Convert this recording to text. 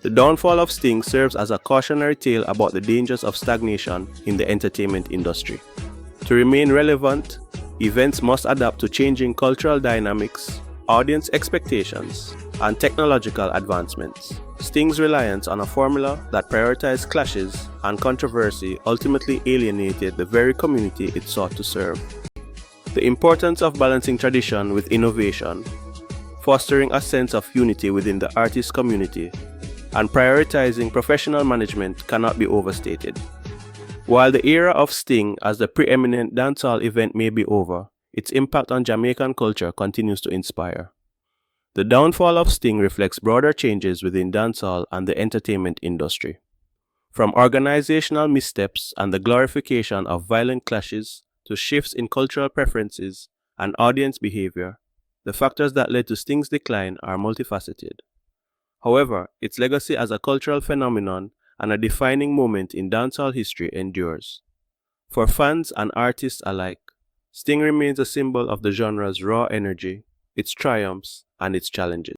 The downfall of Sting serves as a cautionary tale about the dangers of stagnation in the entertainment industry. To remain relevant, events must adapt to changing cultural dynamics, audience expectations, and technological advancements. Sting's reliance on a formula that prioritized clashes and controversy ultimately alienated the very community it sought to serve. The importance of balancing tradition with innovation, fostering a sense of unity within the artist community, and prioritizing professional management cannot be overstated. While the era of Sting as the preeminent dancehall event may be over, its impact on Jamaican culture continues to inspire. The downfall of Sting reflects broader changes within dancehall and the entertainment industry. From organizational missteps and the glorification of violent clashes to shifts in cultural preferences and audience behavior, the factors that led to Sting's decline are multifaceted. However, its legacy as a cultural phenomenon and a defining moment in dancehall history endures. For fans and artists alike, Sting remains a symbol of the genre's raw energy, its triumphs, and its challenges.